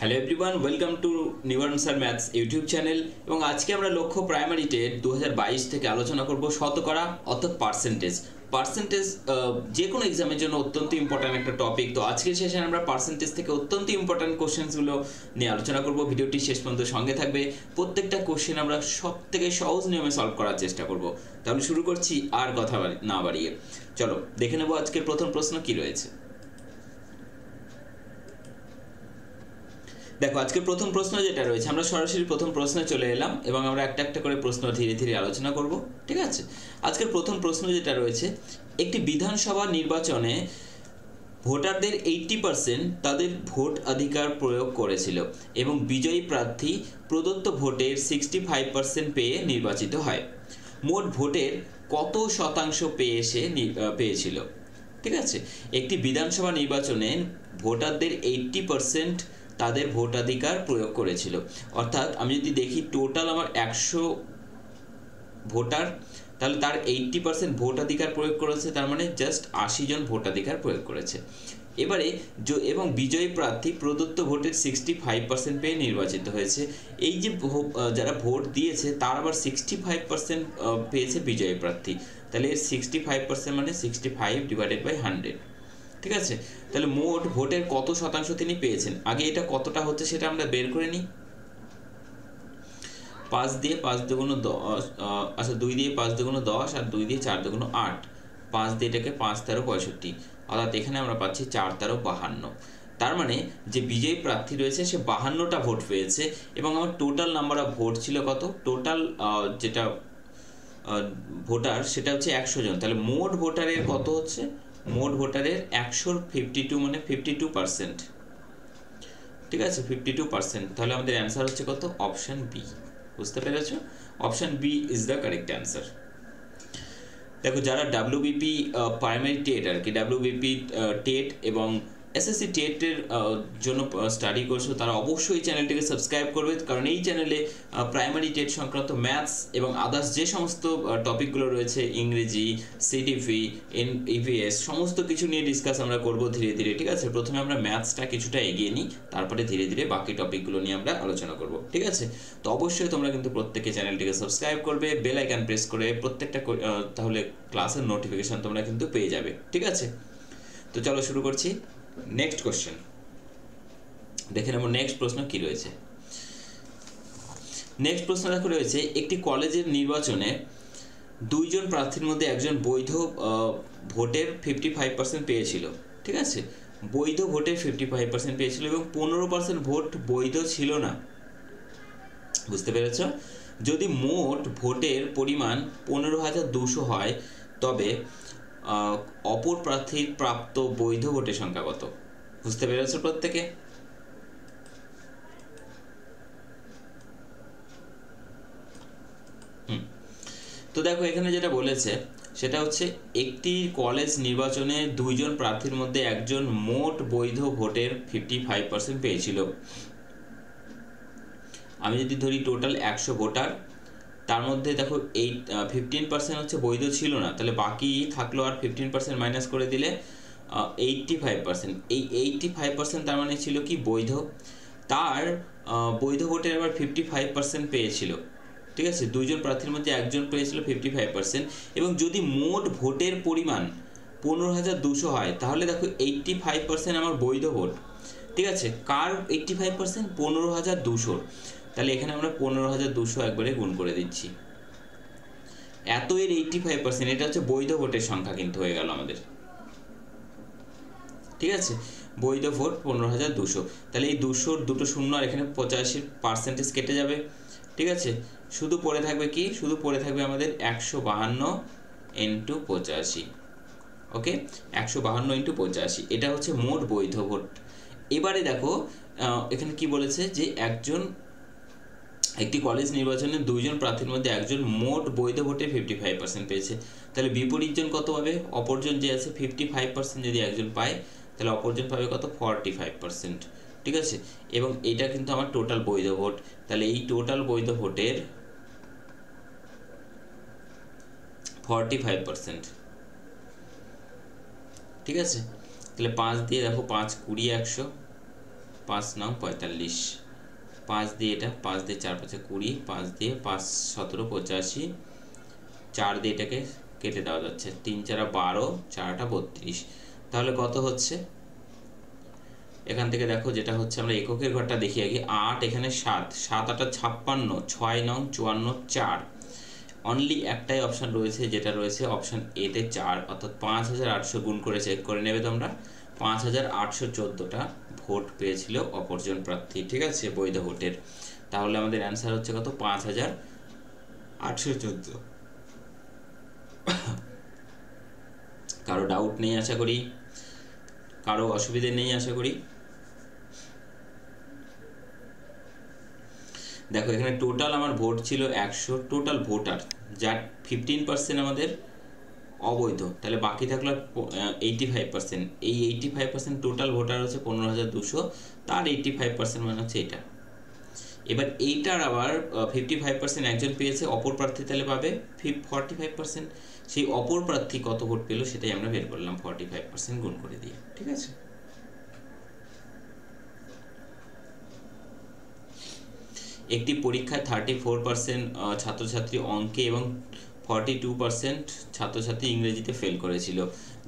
Hello everyone, welcome to neuron sir maths YouTube channel. এবং আজকে আমরা লক্ষ্য প্রাইমারি টেট 2022 থেকে আলোচনা করব শতকরা অর্থাৎ পার্সেন্টেজ। যে কোনো এক্সামের জন্য অত্যন্ত ইম্পর্ট্যান্ট একটা টপিক। তো আজকের সেশনে আমরা পার্সেন্টেজ থেকে অত্যন্ত ইম্পর্ট্যান্ট কোশ্চেন্সগুলো নিয়ে আলোচনা করব। ভিডিওটি শেষ পর্যন্ত সঙ্গে থাকবে। প্রত্যেকটা কোশ্চেন আমরা সব থেকে সহজ নিয়মে সলভ করার চেষ্টা করব। তাহলে শুরু করছি আর কথা না বাড়িয়ে। চলো দেখে নেব আজকের প্রথম প্রশ্ন কি রয়েছে। দেখো আজকের প্রথম প্রশ্ন যেটা রয়েছে, আমরা সরাসরি প্রথম প্রশ্নে চলে এলাম এবং আমরা একটা একটা করে প্রশ্ন ধীরে ধীরে আলোচনা করব। ঠিক আছে, আজকের প্রথম প্রশ্ন যেটা রয়েছে, একটি বিধানসভা নির্বাচনে ভোটারদের 80% তাদের ভোট অধিকার প্রয়োগ করেছিল এবং বিজয়ী প্রার্থী প্রদত্ত ভোটের 65% পেয়ে নির্বাচিত হয়। মোট ভোটের কত শতাংশ পেয়েছিল? ঠিক আছে, একটি বিধানসভা নির্বাচনে ভোটারদের 80% তাদের ভোটাধিকার প্রয়োগ করেছিল। অর্থাৎ আমি যদি দেখি টোটাল আমার 100 ভোটার, তাহলে তার 80% ভোটাধিকার প্রয়োগ করেছে, তার মানে জাস্ট 80 জন ভোটাধিকার প্রয়োগ করেছে। এবারে এবং বিজয়ী প্রার্থী প্রদত্ত ভোটের 65% পেয়ে নির্বাচিত হয়েছে। এই যে যারা ভোট দিয়েছে তার আবার 65% পেয়েছে বিজয়ী প্রার্থী, তাহলে 65% মানে 65 ডিভাইডেড বাই 100। ঠিক আছে, তাহলে মোট ভোটের কত শতাংশ তিনি পেয়েছেন। আগে এটা কতটা হচ্ছে সেটা আমরা বের করে নিই। 5 দিয়ে 5 দুগুণ 10, আচ্ছা 2 দিয়ে 5 দুগুণ 10 আর 2 দিয়ে 4 দুগুণ 8, 5 দিয়ে এটাকে 5 13 65, অর্থাৎ এখানে আমরা পাচ্ছি 4 13 52। তার মানে যে বিজয়ী প্রার্থী রয়েছে সে 52টা ভোট পেয়েছে এবং আমার টোটাল নাম্বার অফ ভোট ছিল কত? টোটাল যেটা ভোটার সেটা হচ্ছে 100 জন। তাহলে মোট ভোটারের কত হচ্ছে? মোট ভোটারের 100 52 মানে 52%। ঠিক আছে, 52%। তাহলে আমাদের অ্যান্সার হচ্ছে কত? Option B. বুঝতে পেরেছো? Option B is the correct answer. দেখো যারা ডাব্লিউবিপি প্রাইমারি টেট আর কি, ডাব্লিউবিপি টেট এবং এসএসসি টেটের জন্য স্টাডি করছো তারা অবশ্যই চ্যানেলটিকে সাবস্ক্রাইব করবে, কারণ এই চ্যানেলে প্রাইমারি টেট সংক্রান্ত ম্যাথস এবং আদার্স যে সমস্ত টপিকগুলো রয়েছে, ইংরেজি, সিডিপি, ইভিএস, সমস্ত কিছু নিয়ে ডিসকাস আমরা করব ধীরে ধীরে। ঠিক আছে, প্রথমে আমরা ম্যাথসটা কিছুটা এগিয়ে নিই, তারপরে ধীরে ধীরে বাকি টপিকগুলো নিয়ে আমরা আলোচনা করব। ঠিক আছে, তো অবশ্যই তোমরা কিন্তু প্রত্যেকে চ্যানেলটিকে সাবস্ক্রাইব করবে, বেল আইকন প্রেস করে প্রত্যেকটা, তাহলে ক্লাসের নোটিফিকেশন তোমরা কিন্তু পেয়ে যাবে। ঠিক আছে, তো চলো শুরু করছি। নেক্সট কোশ্চেন দেখে নেব। নেক্সট প্রশ্ন কি রয়েছে। নেক্সট প্রশ্ন দেখো রয়েছে, একটি কলেজের নির্বাচনে 2 জন প্রার্থীর মধ্যে একজন বৈধ ভোটের 55% পেয়েছিল। ঠিক আছে, বৈধ ভোটের 55% পেয়েছিল এবং 15% ভোট বৈধ ছিল না। বুঝতে পেরেছ? যদি মোট ভোটের পরিমাণ 15,200 হয় তবে অপর প্রার্থীর প্রাপ্ত বৈধ ভোটের সংখ্যা কত? বুঝতে পেরেছো প্রত্যেকে? তো দেখো এখানে যেটা বলেছে সেটা হচ্ছে, একটি কলেজ নির্বাচনে 2 জন প্রার্থীর মধ্যে একজন মোট বৈধ ভোটের 55% পেয়েছিল। আমি যদি ধরি টোটাল 100 ভোটার, তার মধ্যে দেখো 15% হচ্ছে বৈধ ছিল না, তাহলে বাকি থাকলো আর 15% মাইনাস করে দিলে 85%। এই 85% তার মানে ছিল কি? বৈধ। তার বৈধ ভোটের আবার 55% পেয়েছিল। ঠিক আছে, 2 জন প্রার্থীর মধ্যে একজন পেয়েছিল 55%। এবং যদি মোট ভোটের পরিমাণ 15,200 হয় তাহলে দেখো 85% আমার বৈধ ভোট। ঠিক আছে, কার 85%? 15,200। তাহলে এখানে আমরা 15,200 একবারে গুণ করে দিচ্ছি। এত এর 85%, এটা হচ্ছে বৈধ ভোটের সংখ্যা কিন্তু হয়ে গেল আমাদের। ঠিক আছে, বৈধ ভোট 15,200। তাহলে এই 200 দুটো শূন্য আর এখানে 85% কেটে যাবে। ঠিক আছে, শুধু পড়ে থাকবে কি? শুধু পড়ে থাকবে আমাদের 152 ইন্টু 85। ওকে, 152 ইন্টু 85, এটা হচ্ছে মোট বৈধ ভোট। এবারে দেখো এখানে কি বলেছে, যে একটি কলেজ নির্বাচনে 2 জন প্রার্থীর মধ্যে একজন মোট বৈধ ভোটে 55% পেয়েছে। তাহলে বিপরীতজন কত পাবে? অপরজন যে আছে 55% যদি একজন পায় তাহলে অপরজন পাবে কত? 45%। ঠিক আছে, এবং এটা কিন্তু আমার টোটাল বৈধ ভোট। তাহলে এই টোটাল বৈধ ভোটের 45%। ঠিক আছে, তাহলে 5 দিয়ে দেখো 5 20 100, 5 9 45, 5 দিয়ে এটা, 5 দিয়ে 4 5 20, 5 দিয়ে 5 17 85, 4 দিয়ে এটাকে কেটে দেওয়া যাচ্ছে, 3 4 12, 4 32। তাহলে কত হচ্ছে এখান থেকে দেখো, যেটা হচ্ছে আমরা এককের ঘরটা দেখি আগে। 8 এখানে 7, 7 8 56, 6 9 54, 4। অনলি একটাই অপশান রয়েছে, যেটা রয়েছে অপশান এতে 4, অর্থাৎ 5800 গুণ করে চেক করে নেবে তোমরা। 5814টা ভোট পেয়েছিল অপরজন প্রার্থী, ঠিক আছে, বৈধ ভোটের। তাহলে আমাদের অ্যান্সার হচ্ছে কত? 5814। কারো ডাউট নেই আশা করি, কারো অসুবিধে নেই আশা করি। দেখো এখানে টোটাল আমার ভোট ছিল 100, টোটাল ভোটার, যার 15% আমাদের অবৈধ, তাহলে বাকি থাকলো 85%। এই 85% টোটাল ভোটার হচ্ছে 15200, তার 85% মানে হচ্ছে এটা। এবার এইটার আবার 55% একজন পেয়েছে, অপর প্রার্থী তাহলে পাবে 45%। সেই অপর প্রার্থী কত ভোট পেল সেটাই আমরা বের করলাম 45% গুণ করে দিয়ে, ঠিক আছে। একটি পরীক্ষায় 34% ছাত্রছাত্রী অঙ্কে এবং 42% ছাত্রছাত্রী ইংরেজিতে ফেল করেছিল।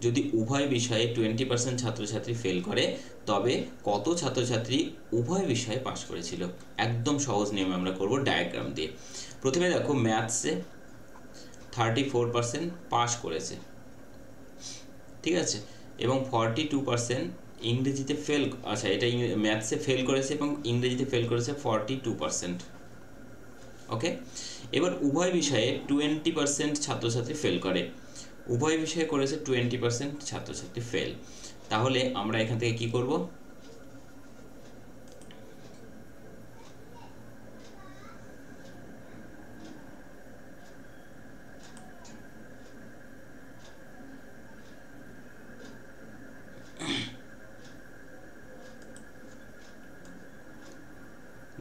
যদি উভয় বিষয়ে 20% ছাত্রছাত্রী ফেল করে, তবে কত ছাত্রছাত্রী উভয় বিষয়ে পাস করেছিল? একদম সহজ নিয়মে আমরা করব ডায়াগ্রাম দিয়ে। প্রথমে দেখো ম্যাথসে 34% পাস করেছে, ঠিক আছে, এবং 42% ইংরেজিতে ফেল, আচ্ছা এটা ম্যাথসে ফেল করেছে এবং ইংরেজিতে ফেল করেছে 42%। ওকে, এবার উভয় বিষয়ে 20% ছাত্রছাত্রী ফেল করে, উভয় বিষয়ে করেছে 20% ছাত্রছাত্রী ফেল। তাহলে আমরা এখান থেকে কি করব?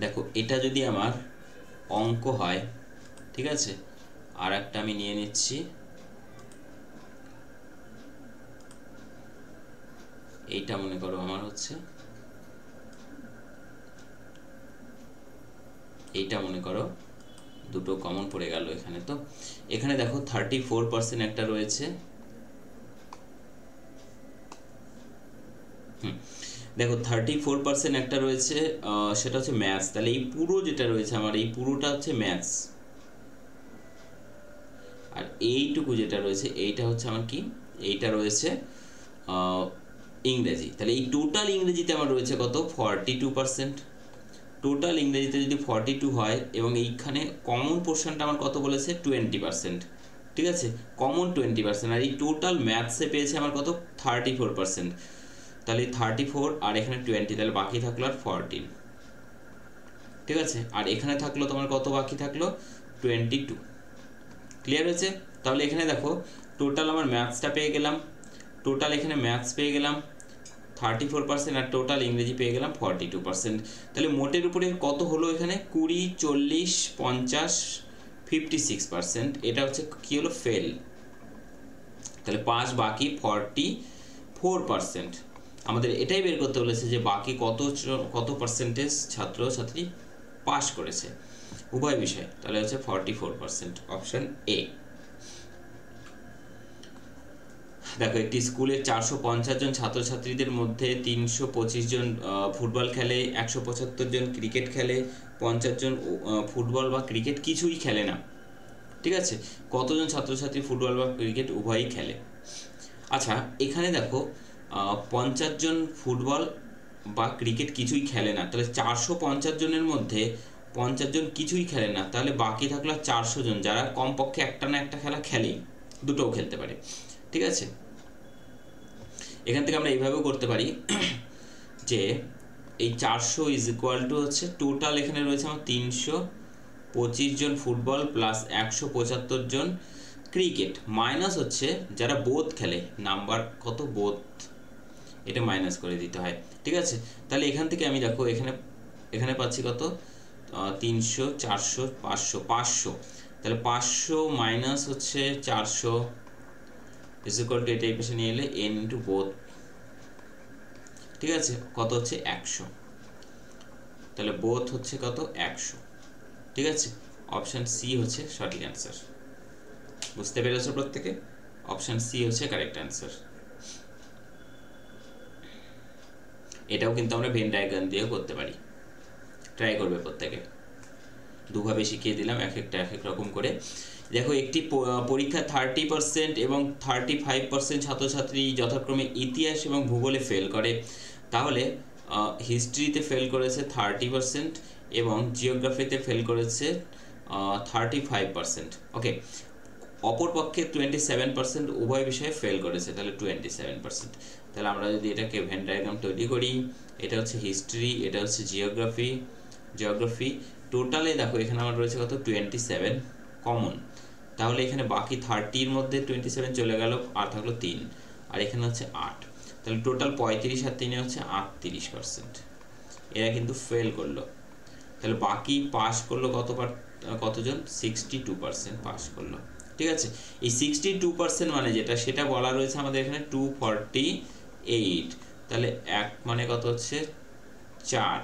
দেখো এটা যদি আমার অঙ্ক হয়, ঠিক আছে, আর একটা আমি নিয়ে নিচ্ছি, এইটা মনে করো আমার হচ্ছে, এইটা মনে করো দুটো কমন পড়ে গেল এখানে। তো এখানে দেখো 34% একটা রয়েছে, দেখো 34% একটা রয়েছে, সেটা হচ্ছে ম্যাথস। তাহলে এই পুরো যেটা রয়েছে আমার, এই পুরোটা হচ্ছে ম্যাথস, আর এইটুকু যেটা রয়েছে এইটা হচ্ছে আমার কি, এইটা রয়েছে ইংরেজি। তাহলে এই টোটাল ইংরেজিতে আমার রয়েছে কত? 42%। টোটাল ইংরেজিতে যদি 42 হয় এবং এইখানে কমন পোর্শনটা আমার কত বলেছে? 20%, ঠিক আছে, কমন 20%। আর এই টোটাল ম্যাথসে পেয়েছে আমার কত? 34%। তাহলে 34 আর এখানে 20, তাহলে বাকি থাকলো আর 14, ঠিক আছে। আর এখানে থাকলো তোমার কত? বাকি থাকলো 22। ক্লিয়ার হয়েছে? তাহলে এখানে দেখো টোটাল আমার ম্যাথসটা পেয়ে গেলাম, টোটাল এখানে ম্যাথস পেয়ে গেলাম 34% আর টোটাল ইংরেজি পেয়ে গেলাম 42%। তাহলে মোটের উপরে কত হলো এখানে? 20 40 50 56%। এটা হচ্ছে কি হলো? ফেল। তাহলে 5 বাকি 44%। আমাদের এটাই বের করতে বলেছে যে বাকি কত পার্সেন্টেজ ছাত্রছাত্রী পাস করেছে উভয় বিষয়। তাহলে হচ্ছে 44%, অপশন এ। দেখো একটি স্কুলের 450 জন ছাত্রছাত্রীদের মধ্যে 325 জন ফুটবল খেলে, 175 জন ক্রিকেট খেলে, 50 জন ফুটবল বা ক্রিকেট কিছুই খেলে না, ঠিক আছে। কতজন ছাত্রছাত্রী ফুটবল বা ক্রিকেট উভয়ই খেলে? আচ্ছা এখানে দেখো 50 জন ফুটবল বা ক্রিকেট কিছুই খেলে না, তাহলে 450 জনের মধ্যে 50 জন কিছুই খেলে না, তাহলে বাকি থাকলো 400 জন যারা কমপক্ষে একটা না একটা খেলা খেলেই, দুটোও খেলতে পারে, ঠিক আছে। এখান থেকে আমরা এইভাবেও করতে পারি যে এই 400 ইজ ইকুয়াল টু হচ্ছে টোটাল এখানে রয়েছে আমার 325 জন ফুটবল প্লাস 175 জন ক্রিকেট, মাইনাস হচ্ছে যারা বোথ খেলে, নাম্বার কত? বোথ, এটা মাইনাস করে দিতে হয়, ঠিক আছে। তাহলে এখান থেকে আমি দেখো এখানে পাচ্ছি কত? 300 400 500 500, তাহলে 500 মাইনাস হচ্ছে 400 ইজ ইকুয়াল টু এটা এই পাশে নিয়ে এলে n ইন্টু বোথ, ঠিক আছে, কত হচ্ছে? 100। তাহলে বোথ হচ্ছে কত 100। ঠিক আছে, অপশান সি হচ্ছে সঠিক অ্যান্সার। বুঝতে পেরেছো প্রত্যেকে? অপশান সি হচ্ছে কারেক্ট অ্যান্সার। এটাও কিন্তু আমরা ভেন ডায়াগ্রাম দিয়েও করতে পারি, ট্রাই করবে প্রত্যেকে। দুভাবে শিখিয়ে দিলাম, এক একটা এক এক রকম করে। দেখো, একটি পরীক্ষা 30% এবং 35% ছাত্রছাত্রী যথাক্রমে ইতিহাস এবং ভূগোলে ফেল করে, তাহলে হিস্ট্রিতে ফেল করেছে 30% এবং জিওগ্রাফিতে ফেল করেছে 35%। ওকে, অপরপক্ষে 27% উভয় বিষয়ে ফেল করেছে, তাহলে 27%। তাহলে আমরা যদি এটাকে ভেন ডায়াগ্রাম তৈরি করি, এটা হচ্ছে হিস্ট্রি, এটা হচ্ছে জিওগ্রাফি। টোটালে দেখো এখানে আমার রয়েছে কত 27 কমন, তাহলে এখানে বাকি 30-র মধ্যে 27 চলে গেল, আর থাকলো 3, আর এখানে হচ্ছে 8, তাহলে টোটাল 35 আর 3 হচ্ছে 38%। এরা কিন্তু ফেল করলো। তাহলে বাকি পাস করলো কতজন? 62% পাস করলো। ঠিক আছে, এই 62% মানে যেটা, সেটা বলা রয়েছে আমাদের এখানে 248। তাহলে 1 মানে কত হচ্ছে 4,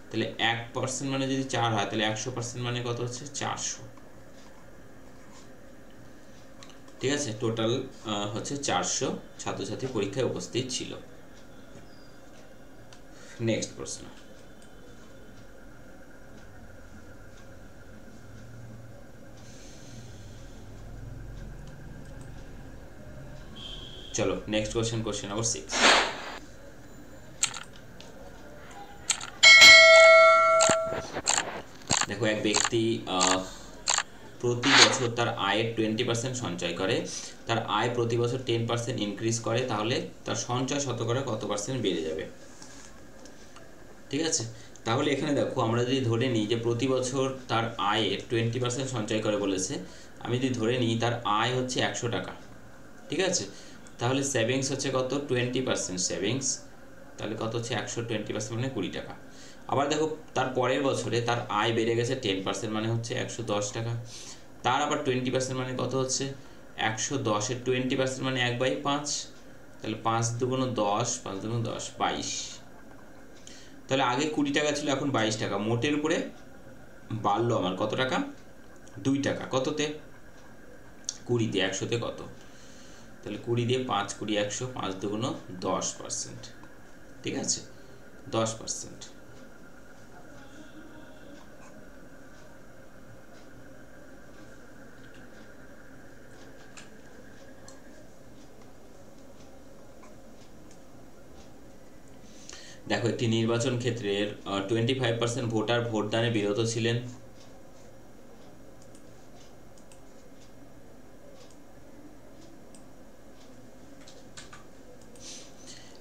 তাহলে 1% মানে যদি 4 হয়, তাহলে 100% মানে কত হচ্ছে 400। ঠিক আছে, টোটাল হচ্ছে 400 ছাত্রছাত্রী পরীক্ষায় উপস্থিত ছিল। নেক্সট প্রশ্ন। চলো নেক্সট কোশ্চেন, কোশ্চেন নাম্বার 6। দেখো, এক ব্যক্তি প্রতি বছর তার আয়ের 20% সঞ্চয় করে, তার আয় প্রতি বছর 10% ইনক্রিজ করে, তাহলে তার সঞ্চয় শতকরা কত পার্সেন্ট বেড়ে যাবে? ঠিক আছে, তাহলে এখানে দেখো, আমরা যদি ধরে নিই যে প্রতি বছর তার আয়ের 20% সঞ্চয় করে বলেছে, আমি যদি ধরে নিই তার আয় হচ্ছে 100 টাকা। ঠিক আছে, তাহলে সেভিংস হচ্ছে কত 20% সেভিংস, তাহলে কত হচ্ছে 100 20% মানে 20 টাকা। আবার দেখো, তার পরের বছরে তার আয় বেড়ে গেছে 10% মানে হচ্ছে 110 টাকা। তার আবার 20% মানে কত হচ্ছে 110-এর 20% মানে 1/5, তাহলে 5 দুগুণ 10, 5 দুগুণ 10, 22। তাহলে আগে 20 টাকা ছিল, এখন 22 টাকা, মোটের উপরে বাড়লো আমার কত টাকা? 2 টাকা। কততে? 20-তে। 100-তে কত? তাহলে 20 দিয়ে 5 20 100, 5 দুগুণ 10%। ঠিক আছে, 10%। দেখো, একটি নির্বাচন ক্ষেত্রের 25% ভোটার ভোটদানে বিরত ছিলেন।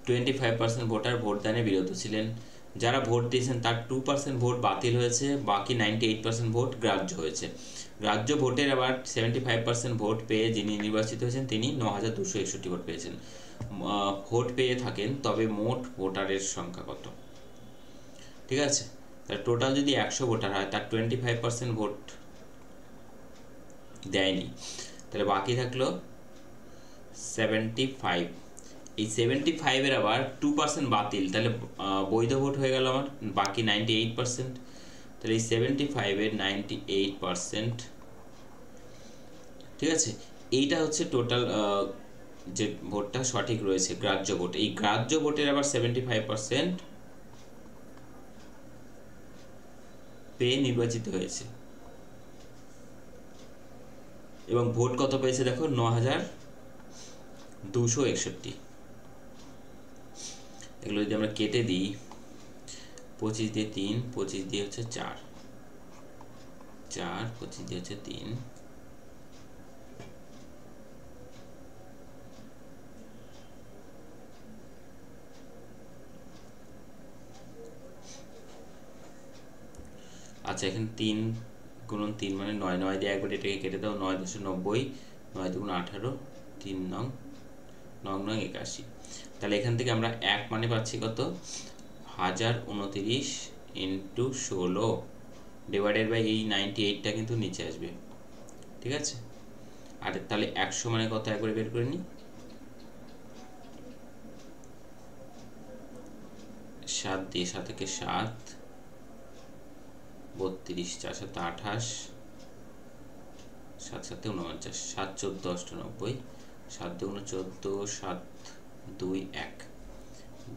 25% ভোটার ভোটদানে বিরত ছিলেন। যারা ভোট দিয়েছেন তার 2% ভোট বাতিল হয়েছে, বাকি 98% ভোট গ্রাহ্য হয়েছে। গ্রাহ্য ভোটের আবার 75% ভোট পেয়ে যিনি নির্বাচিত হয়েছেন তিনি 9261 ভোট পেয়েছেন। ভোট পেয়ে থাকেন, তবে মোট ভোটারের সংখ্যা কত? ঠিক আছে, তার টোটাল যদি 100 ভোটার হয়, তার 25% ভোট দেয়নি, তাহলে বাকি থাকলো 75। এই 75-এর আবার 2% বাতিল, তাহলে বৈধ ভোট হয়ে গেল আমার, বাকি 98%। তাহলে এই 75-এর 98%, ঠিক আছে, এইটা হচ্ছে টোটাল যে ভোটটা সঠিক রয়েছে, গ্রাহ্য ভোট। এই গ্রাহ্য ভোটের আবার 75% পেয়ে নির্বাচিত হয়েছে, এবং ভোট কত পেয়েছে দেখো 9261। এগুলো যদি আমরা কেটে দিই, 25 দিয়ে 3, 25 দিয়ে হচ্ছে 4, 25 দিয়ে হচ্ছে 3, আচ্ছা, এখানে 3 গুণন 3 মানে 9, 9 দিয়ে একবার এটাকে কেটে দাও, 9 × 90, 9 দুগুণ 18, 3 নং 81। তাহলে এখান থেকে আমরা 1 মানে পাচ্ছি কত 1029 × 16 ডিভাইডেড বাই এই 98টা কিন্তু নিচে আসবে। ঠিক আছে, আর তাহলে 100 মানে কত একবারে বের করে নিই, 7 দিয়ে 7 থেকে 7, 32, 4 7 28, 7 7 49, 7 14 98, 7 2 14, 7 2 1,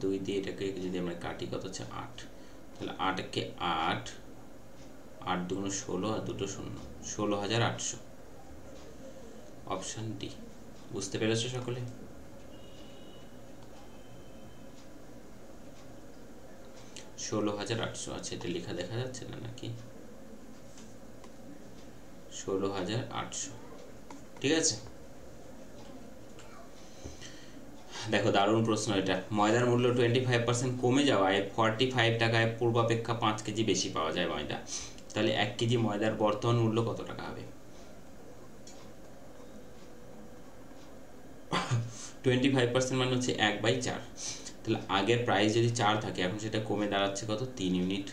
2 দিয়ে এটাকে যদি আমরা কাটি কত হচ্ছে 8, তাহলে 8 কে 8, 8 2 16 আর দুটো 0, 16,800, অপশন ডি। বুঝতে পেরেছো সকলে? $16,800 আছে, এটা লেখা দেখা যাচ্ছে না নাকি? 16,800, ঠিক আছে। দেখো দারুণ প্রশ্ন এটা। ময়দার মূল্য 25% কমে যাওয়ায় 45 টাকায় পূর্বাপেক্ষা 5 কেজি বেশি পাওয়া যায় ময়দা, তাহলে 1 কেজি ময়দার বর্তমান মূল্য কত টাকা হবে? 25% মানে হচ্ছে 1/4, তাহলে আগের প্রাইস যদি 4 থাকে এখন সেটা কমে দাঁড়াচ্ছে কত? 3 ইউনিট,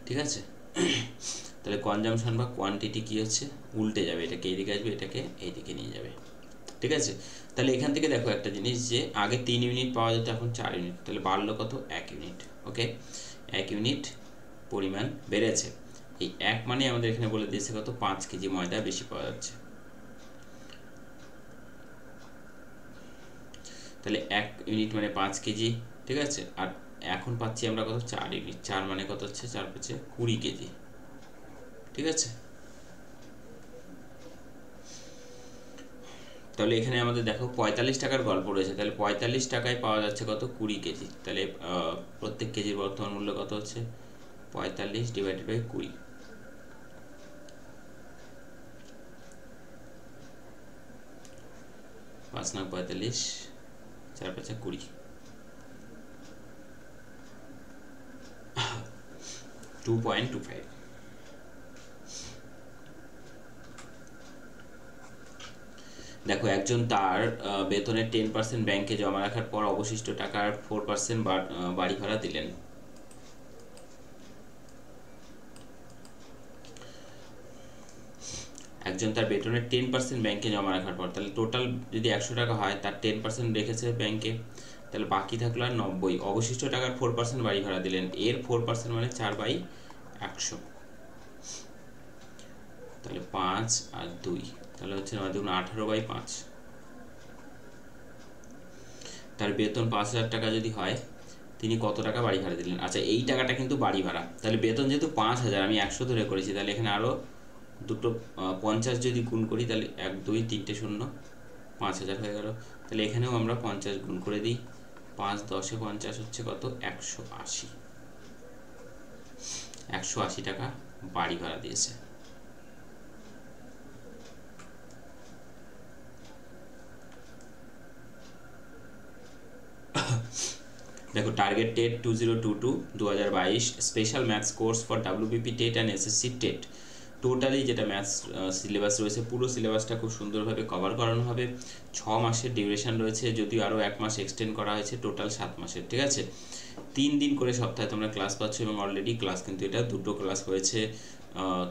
ঠিক আছে। তাহলে কনজাম্পশন বা কোয়ান্টিটি কি হচ্ছে? উল্টে যাবে, এটাকে এইদিকে আসবে, এটাকে এইদিকে নিয়ে যাবে, ঠিক আছে। তাহলে এখান থেকে দেখো একটা জিনিস, যে আগে 3 ইউনিট পাওয়া যেত এখন 4 ইউনিট, তাহলে বাড়লো কত? 1 ইউনিট, ওকে। 1 ইউনিট পরিমাণ বেড়েছে। এই 1 মানে আমাদের এখানে বলে দিয়েছে কত? 5 কেজি ময়দা বেশি পাওয়া যাচ্ছে। তাহলে 1 ইউনিট মানে 5 কেজি, ঠিক আছে। আর এখন পাচ্ছি আমরা কত? 4 ইউনিট। 4 মানে কত হচ্ছে? 4 5 20 কেজি, ঠিক আছে। তাহলে এখানে আমাদের দেখো 45 টাকার গল্প রয়েছে, তাহলে 45 টাকায় পাওয়া যাচ্ছে কত? 20 কেজি। তাহলে প্রত্যেক কেজির বর্তমান মূল্য কত হচ্ছে? 45 ডিভাইডেড বাই 20, 5 9 45, 4 5 20, 2.25। দেখো একজন তার বেতনের 10% ব্যাংকে জমা রাখার পর অবশিষ্ট টাকার 4% বাড়ি ভাড়া দিলেন। একজন তার বেতনের 10% ব্যাংকে জমা রাখার পর, তাহলে টোটাল যদি 100 টাকা হয়, তার 10% রেখেছে ব্যাংকে, তাহলে বাকি থাকলো আর 90। অবশিষ্ট টাকার 4% বাড়ি ভাড়া দিলেন, এর 4% মানে 4/100, তাহলে 5 আর 2, তাহলে হচ্ছে 9 2 18/5। তার বেতন 5,000 টাকা যদি হয়, তিনি কত টাকা বাড়ি ভাড়া দিলেন? আচ্ছা, এই টাকাটা কিন্তু বাড়ি ভাড়া, তাহলে বেতন যেহেতু 5,000, আমি 100 ধরে করেছি, তাহলে এখানে আরও দুটো 50 যদি গুণ করি, তাহলে 1 2 3টে 0, 5,000 হয়ে গেল। তাহলে এখানেও আমরা 50 গুণ করে দিই, 5 10 এ 50 হচ্ছে কত? 180, 180 টাকা বাড়ি ভাড়া দিয়েছে। দেখো target TET 2022 special maths course for WBP TET and SSC TET, totally যেটা ম্যাথস সিলেবাস রয়েছে, পুরো সিলেবাসটা খুব সুন্দরভাবে কভার করানো হবে। 6 মাসের ডিউরেশন রয়েছে, যদিও আরও 1 মাস এক্সটেন্ড করা হয়েছে, টোটাল 7 মাসের, ঠিক আছে। 3 দিন করে সপ্তাহে তোমরা ক্লাস পাচ্ছ, এবং অলরেডি ক্লাস কিন্তু এটা 2টো ক্লাস হয়েছে।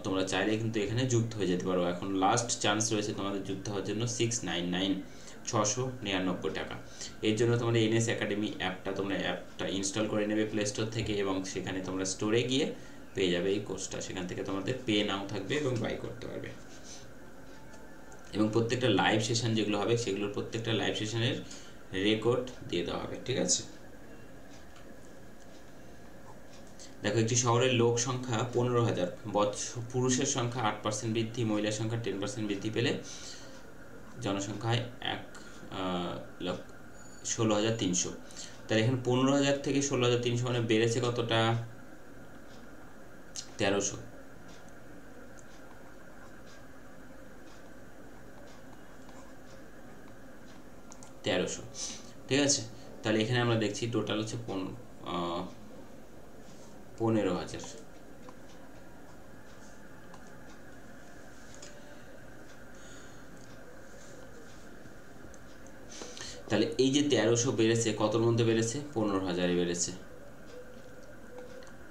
তোমরা চাইলে কিন্তু এখানে যুক্ত হয়ে যেতে পারো। এখন লাস্ট চান্স রয়েছে তোমাদের যুক্ত হওয়ার জন্য। 699, 699 টাকা। এর জন্য তোমাদের NS একাডেমি অ্যাপটা ইনস্টল করে নেবে প্লে স্টোর থেকে, এবং সেখানে তোমরা স্টোরে গিয়ে পেয়ে যাবে এই কোর্সটা। সেখান থেকে তোমাদের পে নাও থাকবে এবং বাই করতে পারবে। এবং প্রত্যেকটা লাইভ সেশন যেগুলো হবে, সেগুলোর প্রত্যেকটা লাইভ সেশনের রেকর্ড দিয়ে দেওয়া হবে, ঠিক আছে। দেখো একটি শহরের লোক সংখ্যা 15,000, পুরুষের সংখ্যা 8% বৃদ্ধি, মহিলার সংখ্যা 10% বৃদ্ধি পেলে জনসংখ্যায় 16,300। তাহলে এখানে 15,000 থেকে 16,300 মানে বেড়েছে কতটা? 1300। ঠিক আছে। তাহলে এখানে আমরা দেখছি টোটাল হচ্ছে 15,000। তাহলে এই যে 1300 বেড়েছে, কতর মধ্যে বেড়েছে? 15,000-এ বেড়েছে।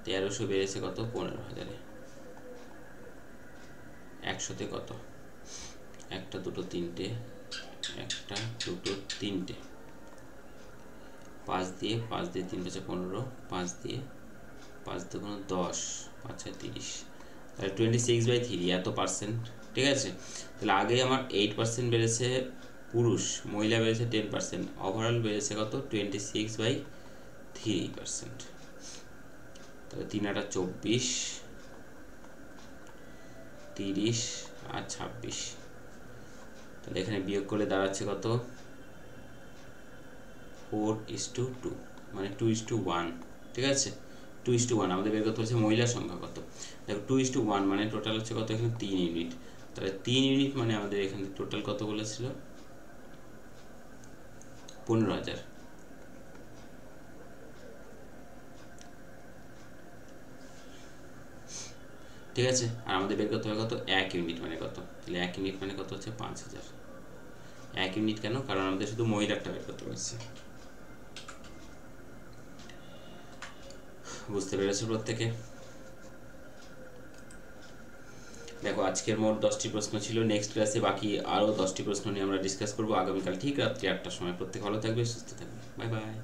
1300 বেড়েছে কত? 15,000-এ। 100-তে কত? 1 2 3 1 2 3, 5 দিয়ে 3 5 15, 5 দিয়ে 5 দুগুণ 10, 5 আর 30, তাহলে 26/3 এত পার্সেন্ট। ঠিক আছে, তাহলে আগে আমার 8% বেড়েছে পুরুষ, মহিলা বেড়েছে 10%, ওভারঅল বেড়েছে কত 26/3%। তাহলে 3 8 24, 30 আর 26, তাহলে এখানে বিয়োগ করলে দাঁড়াচ্ছে কত 4:2, মানে 2:1। ঠিক আছে, 2:1 আমাদের বের করতে হচ্ছে মহিলার সংখ্যা কত। দেখো 2:1 মানে টোটাল হচ্ছে কত, এখানে 3 ইউনিট। তাহলে 3 ইউনিট মানে আমাদের এখানে টোটাল কত বলেছিল 15,000। ঠিক আছে, আর আমাদের বের করতে হবে কত 1 ইউনিট মানে কত, তাহলে 1 ইউনিট মানে কত হচ্ছে 5,000। 1 ইউনিট কেন, কারণ আমাদের শুধু মহিলারটা বের করতে হচ্ছে। বুঝতে পেরেছো প্রত্যেকে? দেখো আজকের মোট 10টি প্রশ্ন ছিল। নেক্সট ক্লাসে বাকি আরও 10টি প্রশ্ন নিয়ে আমরা ডিসকাস করবো আগামীকাল ঠিক রাত্রি 8টার সময়। প্রত্যেকে ভালো থাকবে, সুস্থ থাকবে, বাই বাই।